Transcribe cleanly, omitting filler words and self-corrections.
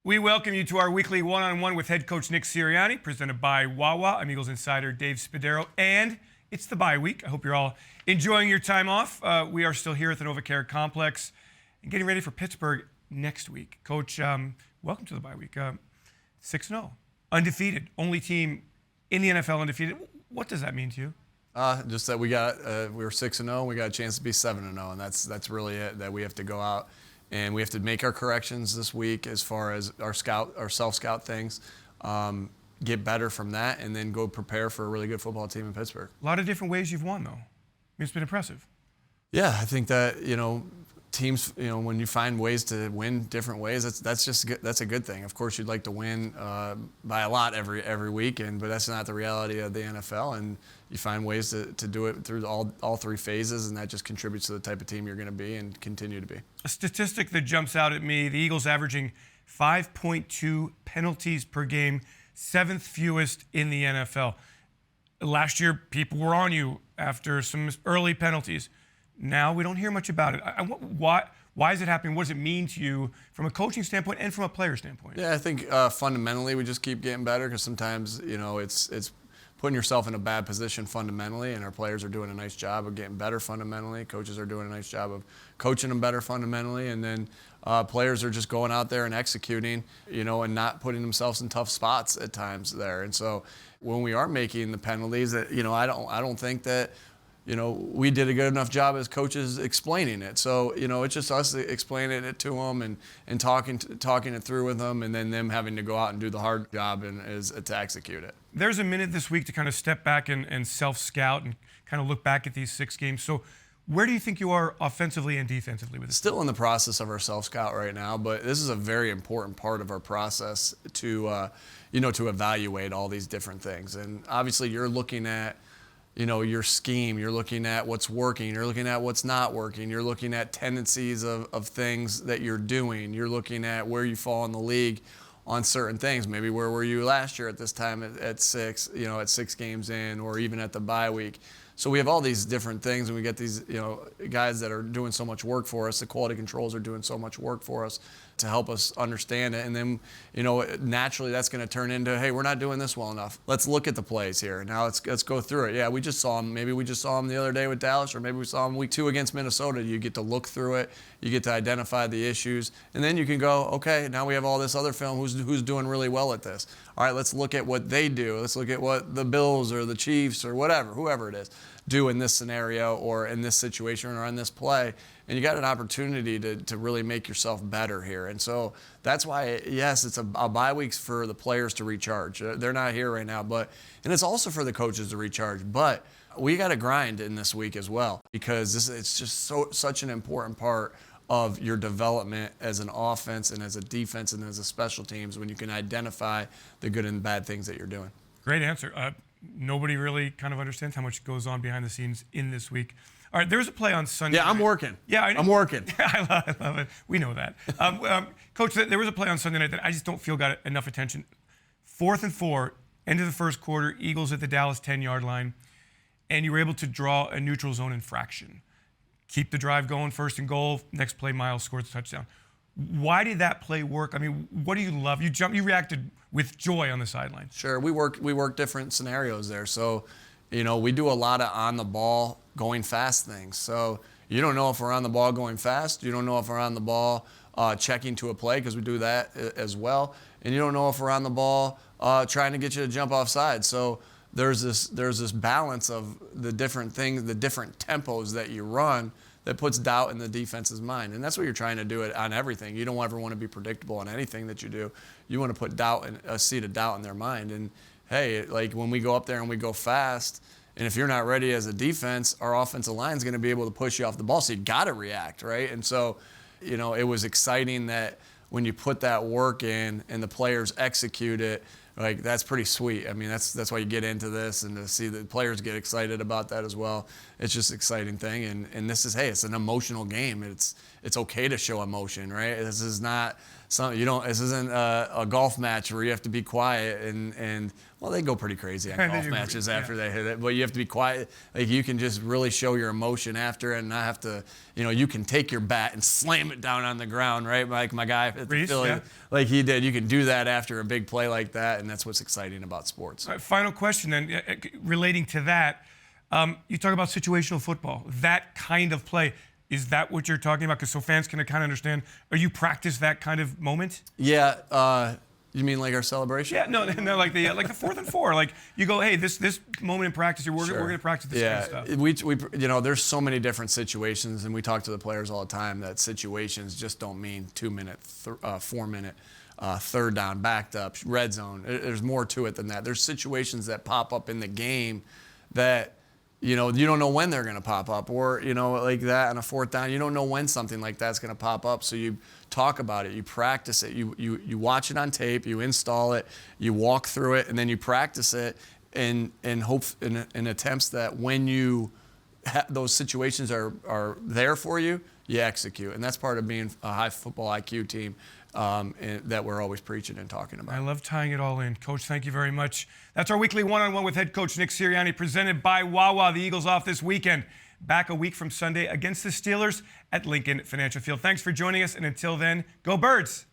We welcome you to our weekly one-on-one with head coach Nick Sirianni, presented by Wawa. I'm Eagles Insider Dave Spadaro, and it's the bye week. I hope you're all enjoying your time off. We are still here at the NovaCare Complex and getting ready for Pittsburgh next week. Coach, welcome to the bye week. 6-0, undefeated, only team in the NFL undefeated. What does that mean to you? Just that we were 6-0, we got a chance to be 7-0, and that's really it. That we have to go out and we have to make our corrections this week as far as our self-scout things, get better from that, and then go prepare for a really good football team in Pittsburgh. A lot of different ways you've won, though. I mean, it's been impressive. Yeah, I think that teams, when you find ways to win different ways, that's just good. That's a good thing. Of course, you'd like to win by a lot every weekend, but that's not the reality of the NFL. And you find ways to do it through all three phases, and that just contributes to the type of team you're going to be and continue to be. A statistic that jumps out at me: the Eagles averaging 5.2 penalties per game, 7th fewest in the NFL. Last year, people were on you after some early penalties. Now we don't hear much about it. Why is it happening? What does it mean to you from a coaching standpoint and from a player standpoint? Yeah, I think fundamentally we just keep getting better, because sometimes it's putting yourself in a bad position fundamentally, and our players are doing a nice job of getting better fundamentally. Coaches are doing a nice job of coaching them better fundamentally, and then players are just going out there and executing, and not putting themselves in tough spots at times there. And so when we are making the penalties, that I don't think that we did a good enough job as coaches explaining it. So, it's just us explaining it to them and talking it through with them, and then them having to go out and do the hard job to execute it. There's a minute this week to kind of step back and self-scout and kind of look back at these 6 games. So where do you think you are offensively and defensively with this? Still in the process of our self-scout right now, but this is a very important part of our process to evaluate all these different things. And obviously you're looking at your scheme, you're looking at what's working, you're looking at what's not working, you're looking at tendencies of things that you're doing, you're looking at where you fall in the league on certain things. Maybe where were you last year at this time at 6 games in, or even at the bye week. So we have all these different things, and we get these guys that are doing so much work for us. The quality controls are doing so much work for us to help us understand it. And then naturally that's going to turn into, hey, we're not doing this well enough. Let's look at the plays here. Now let's go through it. Yeah, we just saw them. Maybe we just saw them the other day with Dallas, or maybe we saw them week 2 against Minnesota. You get to look through it. You get to identify the issues, and then you can go, okay, now we have all this other film. Who's doing really well at this? All right, let's look at what they do. Let's look at what the Bills or the Chiefs or whoever it is, do in this scenario or in this situation or on this play. And you got an opportunity to really make yourself better here. And so that's why, yes, it's a bye weeks for the players to recharge. They're not here right now, and it's also for the coaches to recharge. But we got to grind in this week as well, because it's just such an important part of your development as an offense and as a defense and as a special teams, when you can identify the good and bad things that you're doing. Great answer. Nobody really kind of understands how much goes on behind the scenes in this week. All right, there was a play on Sunday. Yeah, I'm working. Yeah, I'm working. I love it. We know that. Coach, there was a play on Sunday night that I just don't feel got enough attention. 4th and 4, end of the first quarter, Eagles at the Dallas 10-yard line, and you were able to draw a neutral zone infraction. Keep the drive going, 1st and goal. Next play, Miles scores a touchdown. Why did that play work? I mean, what do you love? You reacted with joy on the sideline. Sure, we work different scenarios there. So, we do a lot of on the ball, going fast things. So you don't know if we're on the ball going fast. You don't know if we're on the ball checking to a play, because we do that as well. And you don't know if we're on the ball trying to get you to jump offside. So there's this balance of the different things, the different tempos that you run, that puts doubt in the defense's mind. And that's what you're trying to do on everything. You don't ever want to be predictable on anything that you do. You want to put a seed of doubt in their mind. And hey, like when we go up there and we go fast, and if you're not ready as a defense, our offensive line is going to be able to push you off the ball. So you got to react, right? And so, it was exciting that when you put that work in and the players execute it, like, that's pretty sweet. I mean, that's why you get into this, and to see the players get excited about that as well. It's just an exciting thing. And this is, hey, it's an emotional game. It's okay to show emotion, right? This is not you don't. This isn't a golf match where you have to be quiet and well, they go pretty crazy on golf matches after they hit it, but you have to be quiet. Like, you can just really show your emotion after it and not have to, you can take your bat and slam it down on the ground, right? Like my guy at the Philly, like he did. You can do that after a big play like that, and that's what's exciting about sports. All right, final question then, relating to that. You talk about situational football, that kind of play. Is that what you're talking about? Because so fans can kind of understand. Are you practice that kind of moment? Yeah. You mean like our celebration? Yeah, no, like the 4th and 4. Like, you go, hey, this moment in practice, we're going to practice this kind of stuff. We there's so many different situations, and we talk to the players all the time that situations just don't mean 2-minute, 4-minute, third down, backed up, red zone. There's more to it than that. There's situations that pop up in the game that you don't know when they're going to pop up, or like that on a 4th down. You don't know when something like that's going to pop up, so you talk about it, you practice it, you watch it on tape, you install it, you walk through it, and then you practice it in hope in attempts that when those situations are there for you, you execute, and that's part of being a high football IQ team. That we're always preaching and talking about. I love tying it all in. Coach, thank you very much. That's our weekly one-on-one with head coach Nick Sirianni, presented by Wawa. The Eagles off this weekend. Back a week from Sunday against the Steelers at Lincoln Financial Field. Thanks for joining us, and until then, go Birds!